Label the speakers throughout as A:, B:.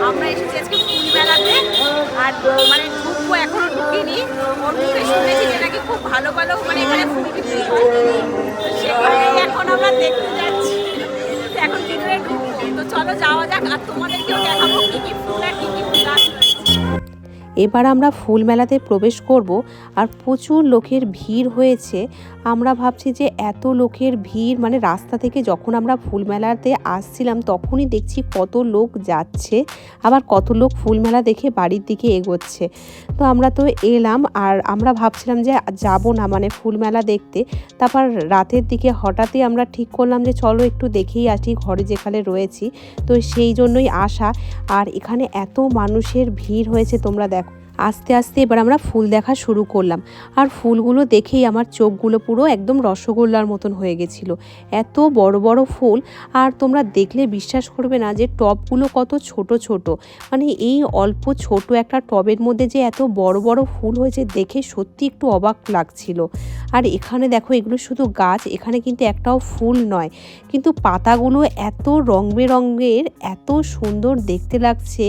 A: আমরা এসেছি আজকে ফুল মেলাতে। আর মানে ঢুকবো, এখনো ঢুকিনি। ওর মুখে শুনেছি যে নাকি খুব ভালো ভালো মানে এখানে ফুল বিক্রি হয়, সেখানেই এখন আমরা দেখতে যাচ্ছি। এখন ভিতরে ঢুকবো, তো চলো যাওয়া যাক। আর তোমাদেরকেও দেখাবো কি কি ফুল আর কি কি গাছ রয়েছে।
B: এবার আমরা ফুল মেলাতে প্রবেশ করব। আর প্রচুর লোকের ভিড় হয়েছে। আমরা ভাবছি যে এত লোকের ভিড়, মানে রাস্তা থেকে যখন আমরা ফুল মেলাতে আসছিলাম তখনই দেখছি কত লোক যাচ্ছে, আবার কত লোক ফুল মেলা দেখে বাড়ির দিকে এগোচ্ছে। তো আমরা তো এলাম, আর আমরা ভাবছিলাম যে যাব না মানে ফুল মেলা দেখতে। তারপর রাতের দিকে হঠাৎই আমরা ঠিক করলাম যে চলো একটু দেখেই আসি ঘরে যেখানে রয়েছি। তো সেই জন্যই আসা। আর এখানে এত মানুষের ভিড় হয়েছে তোমরা দেখো। আস্তে আস্তে এবার আমরা ফুল দেখা শুরু করলাম। আর ফুলগুলো দেখেই আমার চোখগুলো পুরো একদম রসগোল্লার মতন হয়ে গেছিলো। এত বড় বড় ফুল, আর তোমরা দেখলে বিশ্বাস করবে না যে টবগুলো কত ছোট ছোট। মানে এই অল্প ছোট একটা টবের মধ্যে যে এত বড় বড় ফুল হয়েছে দেখে সত্যি একটু অবাক লাগছিল। আর এখানে দেখো এগুলো শুধু গাছ, এখানে কিন্তু একটাও ফুল নয়, কিন্তু পাতাগুলো এত রং বেরঙের, এত সুন্দর দেখতে লাগছে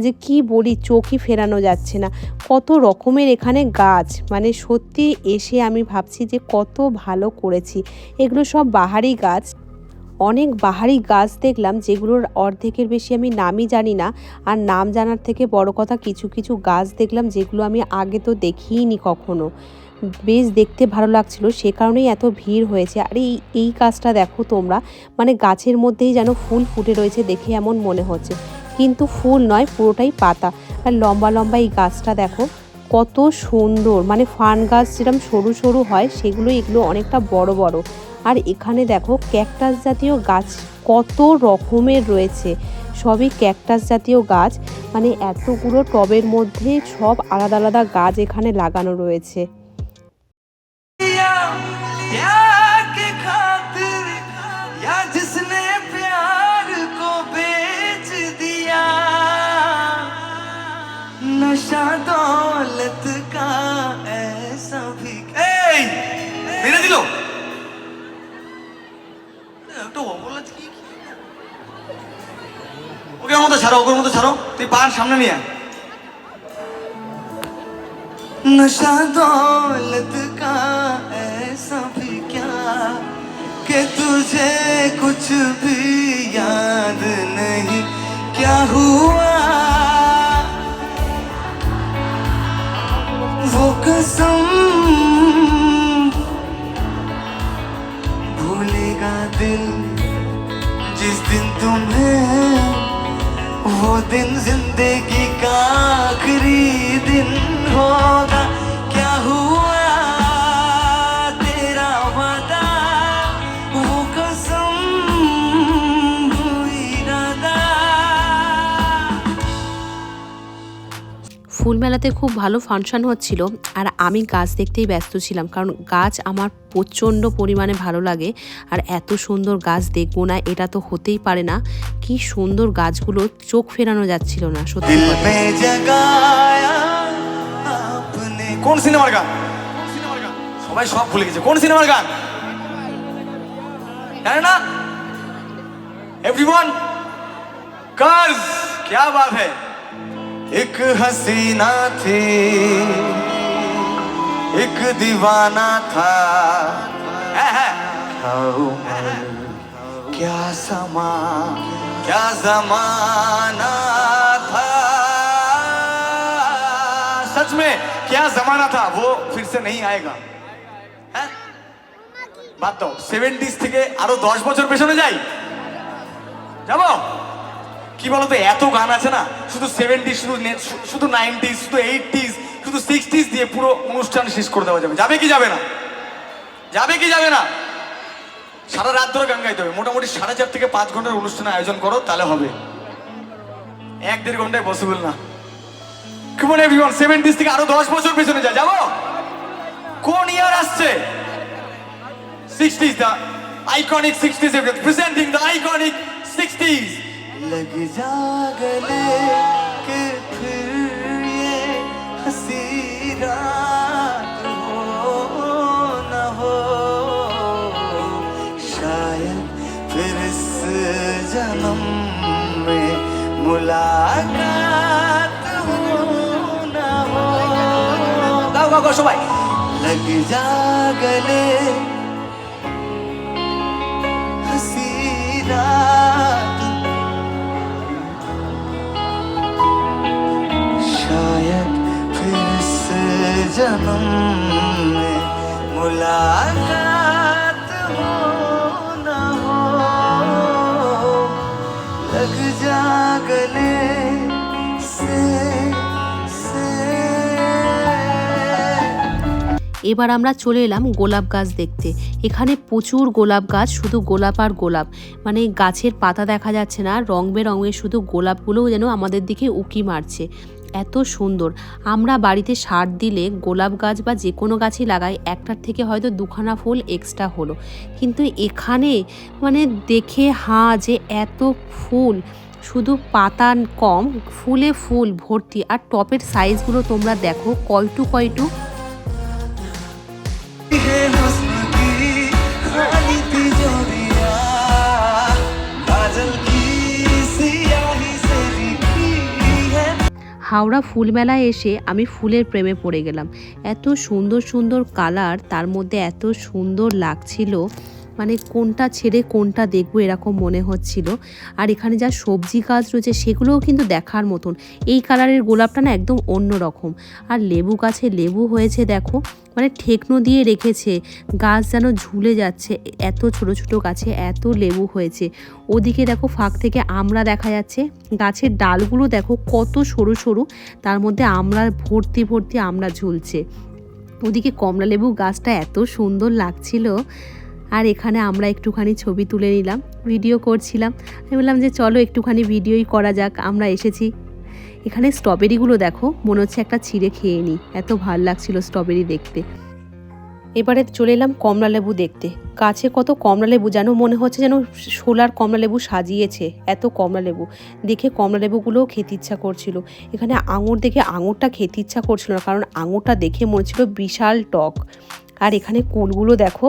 B: যে কি বলি, চোখই ফেরানো যাচ্ছে না। কত রকমের এখানে গাছ, মানে সত্যি এসে আমি ভাবছি যে কত ভালো করেছি। এগুলো সব বাহারি গাছ। অনেক বাহারি গাছ দেখলাম যেগুলোর অর্ধেকের বেশি আমি নামই জানি না। আর নাম জানার থেকে বড় কথা কিছু কিছু গাছ দেখলাম যেগুলো আমি আগে তো দেখিনি কখনো। বেশ দেখতে ভালো লাগছিল, সে কারণেই এত ভিড় হয়েছে। আর এই গাছটা দেখো তোমরা, মানে গাছের মধ্যেই যেন ফুল ফুটে রয়েছে দেখে এমন মনে হচ্ছে, কিন্তু ফুল নয়, পুরোটাই পাতা। আর লম্বা লম্বা এই গাছটা দেখো কত সুন্দর, মানে ফার্ন গাছ যেরকম সরু সরু হয় সেগুলো, এগুলো অনেকটা বড় বড়। আর এখানে দেখো ক্যাকটাস জাতীয় গাছ কত রকমের রয়েছে, সবই ক্যাকটাস জাতীয় গাছ। মানে এতগুলো টবের মধ্যে সব আলাদা আলাদা গাছ এখানে লাগানো রয়েছে।
C: नशा दौलत का ऐसा भी মেরে দিল ওকে, ওর মতো ছাড়ো, ওর মতো ছাড়ো, তুই পার সামনে নিয়ে আয়। नशा दौलत का ऐसा भी क्या कि तुझे कुछ भी याद नहीं क्या हुआ। वो कसम भूलेगा दिल जिस दिन तुम्हें, वो दिन जिंदगी का आखिरी दिन होगा। क्या हुआ तेरा वादा, वो कसम वो इरादा।
B: ফুল মেলাতে খুব ভালো ফাংশন হচ্ছিল, আর আমি গাছ দেখতেই ব্যস্ত ছিলাম, কারণ গাছ আমার প্রচণ্ড পরিমাণে ভালো লাগে। আর এত সুন্দর গাছ দেখবো না, এটা তো হতেই পারে না। কি সুন্দর গাছগুলো, চোখ ফেরানো যাচ্ছিল না সত্যি কথা।
C: কোন সিনেমার গান? সবাই সব ভুলে গেছে। কোন সিনেমার গান জানে না? एवरीवन कर्ज, क्या बात है। एक हसीना थी, एक दीवाना था, है। क्या समा, क्या जमाना था। सच में क्या जमाना था, वो फिर से नहीं आएगा। হ্যাঁ বাদ দাও, 70s থেকে আরো 10 বছর পেছনে যাই, যাবো? কি বলতো, এত গান আছে না, শুধু 70s, শুধু 90s, শুধু 80s, শুধু 60s দিয়ে পুরো অনুষ্ঠান শেষ করে দেওয়া যাবে। যাবে কি যাবে না? যাবে কি যাবে না? সারা রাত ধরে গান গাইতে হবে। মোটামুটি 4.5 থেকে 5 ঘন্টার অনুষ্ঠানের আয়োজন করো, তাহলে হবে। 1-1.5 ঘন্টায় পসিবল না। Come on everyone, 70s থেকে আরো 10 বছর পেছনে যা, যাবো? কোন ইয়ার আসছে? 60s, the iconic 60s, presenting the iconic 60s. लग जा गले के फिर ये हंसी रात हो न हो, शायद फिर इस जन्म में मुलाकात हो ना हो, गाओ गाओ गाओ সবাই, लग जा गले हंसी रात, शायद फिर से जन्म में मुलाकात हो ना हो, लग जा गले से
B: এবার আমরা চলে এলাম গোলাপ গাছ দেখতে। এখানে প্রচুর গোলাপ গাছ, শুধু গোলাপ আর গোলাপ, মানে গাছের পাতা দেখা যাচ্ছে না, রং বেরঙের শুধু গোলাপগুলোও যেন আমাদের দিকে উকি মারছে, এত সুন্দর। আমরা বাড়িতে সার দিলে গোলাপ গাছ বা যে কোনো গাছই লাগাই, একটার থেকে হয়তো দুখানা ফুল এক্সট্রা হলো, কিন্তু এখানে মানে দেখে যে এত ফুল, শুধু পাতা কম, ফুলে ফুল ভর্তি। আর টপের সাইজগুলো তোমরা দেখো কয়টু কয়টু। হাওড়া ফুল মেলায় এসে আমি ফুলের প্রেমে পড়ে গেলাম। এত সুন্দর সুন্দর কালার, তার মধ্যে এত সুন্দর লাগছিল, মানে কোনটা ছেড়ে কোনটা দেখবো এরকম মনে হচ্ছিল। আর এখানে যা সবজি গাছ রয়েছে সেগুলোও কিন্তু দেখার মতন। এই কালারের গোলাপটা না একদম অন্য রকম। আর লেবু গাছে লেবু হয়েছে দেখো, মানে ঠেকনো দিয়ে রেখেছে, গাছ যেন ঝুলে যাচ্ছে, এত ছোট ছোট গাছে এত লেবু হয়েছে। ওদিকে দেখো ফাঁক থেকে আমড়া দেখা যাচ্ছে, গাছের ডালগুলো দেখো কত সরু সরু, তার মধ্যে আমড়া ভর্তি ভর্তি আমড়া ঝুলছে। ওদিকে কমলা লেবু গাছটা এত সুন্দর লাগছিল। আর এখানে আমরা একটুখানি ছবি তুলে নিলাম, ভিডিও করছিলাম। আমি বললাম যে চলো একটুখানি ভিডিওই করা যাক, আমরা এসেছি। এখানে স্ট্রবেরিগুলো দেখো, মনে হচ্ছে একটা ছিঁড়ে খেয়ে নিই, এত ভাল লাগছিল স্ট্রবেরি দেখতে। এবারে চলে এলাম কমলা লেবু দেখতে। গাছে কত কমলা লেবু, যেন মনে হচ্ছে যেন শোলার কমলা লেবু সাজিয়েছে, এত কমলা লেবু দেখে কমলা লেবুগুলোও খেতে ইচ্ছা করছিল। এখানে আঙুর দেখে আঙুরটা খেতে ইচ্ছা করছিল না, কারণ আঙুরটা দেখে মনে হচ্ছিল বিশাল টক। আর এখানে কুলগুলো দেখো,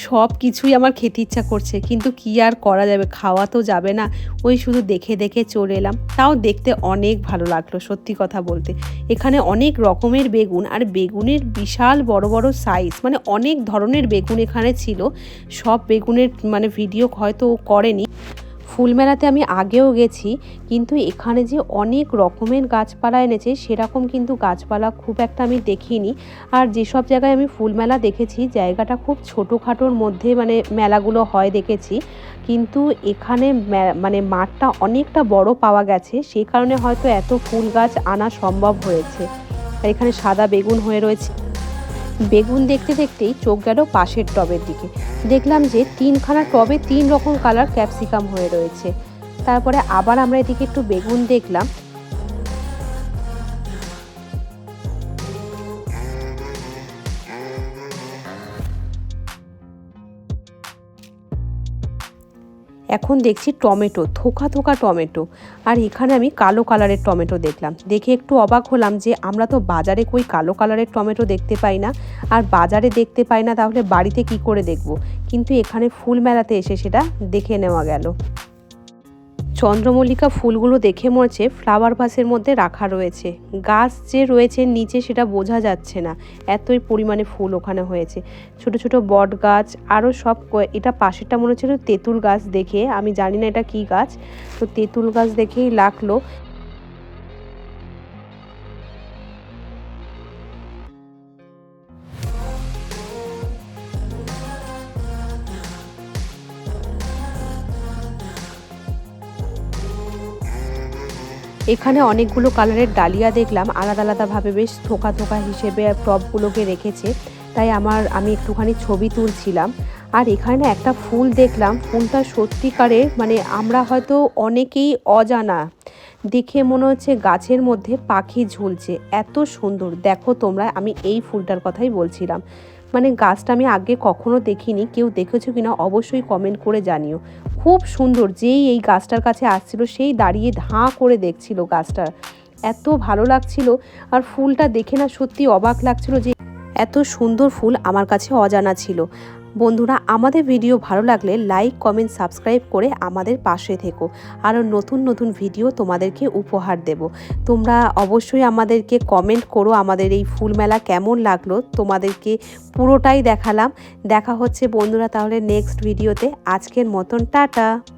B: সব কিছুই আমার খেতে ইচ্ছা করছে, কিন্তু কি আর করা যাবে, খাওয়া তো যাবে না, ওই শুধু দেখে দেখে চলে এলাম। তাও দেখতে অনেক ভালো লাগলো সত্যি কথা বলতে। এখানে অনেক রকমের বেগুন, আর বেগুনের বিশাল বড় বড় সাইজ, মানে অনেক ধরনের বেগুন এখানে ছিল। সব বেগুনের মানে ভিডিও হয়তো করেনি। ফুলমেলাতে আমি আগেও গেছি, কিন্তু এখানে যে অনেক রকমের গাছপালা এনেছে সেরকম কিন্তু গাছপালা খুব একটা আমি দেখিনি। আর যেসব জায়গায় আমি ফুলমেলা দেখেছি জায়গাটা খুব ছোটোখাটোর মধ্যে মানে মেলাগুলো হয় দেখেছি, কিন্তু এখানে মানে মাঠটা অনেকটা বড় পাওয়া গেছে, সেই কারণে হয়তো এত ফুল গাছ আনা সম্ভব হয়েছে। আর এখানে সাদা বেগুন হয়ে রয়েছে। বেগুন দেখতে দেখতেই চোখ গেল পাশের টবের দিকে, দেখলাম যে 3খানা টবে 3 রকম কালার ক্যাপসিকাম হয়ে রয়েছে। তারপরে আবার আমরা এদিকে একটু বেগুন দেখলাম। এখন দেখছি টমেটো, থোকা থোকা টমেটো। আর এখানে আমি কালো কালারের টমেটো দেখলাম, দেখে একটু অবাক হলাম যে আমরা তো বাজারে কই কালো কালারের টমেটো দেখতে পাই না, আর বাজারে দেখতে পাই না তাহলে বাড়িতে কি করে দেখব, কিন্তু এখানে ফুল মেলাতে এসে সেটা দেখে নেওয়া গেল। চন্দ্রমল্লিকা ফুলগুলো দেখে মনে হচ্ছে ফ্লাওয়ার ভাসের মধ্যে রাখা রয়েছে, গাছ যে রয়েছে নিচে সেটা বোঝা যাচ্ছে না, এতই পরিমাণে ফুল ওখানে হয়েছে। ছোট ছোট বট গাছ আরও সব, এটা পাশেরটা মনে হচ্ছিল তেঁতুল গাছ দেখে, আমি জানি না এটা কি গাছ, তো তেঁতুল গাছ দেখেই লাগলো। এখানে অনেকগুলো কালারের ডালিয়া দেখলাম, আলাদা আলাদাভাবে বেশ থোকা থোকা হিসেবে টবগুলোকে রেখেছে, তাই আমি একটুখানি ছবি তুলছিলাম। আর এখানে একটা ফুল দেখলাম, ফুলটা সত্যিকারের মানে আমরা হয়তো অনেকেই অজানা, দেখে মনে হচ্ছে গাছের মধ্যে পাখি ঝুলছে, এত সুন্দর। দেখো তোমরা, আমি এই ফুলটার কথাই বলছিলাম, মানে গাছটা আমি আগে কখনো দেখিনি, কেউ দেখেছো কিনা অবশ্যই কমেন্ট করে জানিও। খুব সুন্দর, যেই এই গাছটার কাছে আসছিল সেই দাঁড়িয়ে ধাঁ করে দেখছিল গাছটা, এত ভালো লাগছিল। আর ফুলটা দেখে না সত্যি অবাক লাগছিল যে এত সুন্দর ফুল আমার কাছে অজানা ছিল। বন্ধুরা, আমাদের ভিডিও ভালো লাগলে লাইক, কমেন্ট, সাবস্ক্রাইব করে আমাদের পাশে থেকো। আরও নতুন নতুন ভিডিও তোমাদেরকে উপহার দেব। তোমরা অবশ্যই আমাদেরকে কমেন্ট করো আমাদের এই ফুল মেলা কেমন লাগলো। তোমাদেরকে পুরোটাই দেখালাম। দেখা হচ্ছে বন্ধুরা তাহলে নেক্সট ভিডিওতে। আজকের মতন টাটা।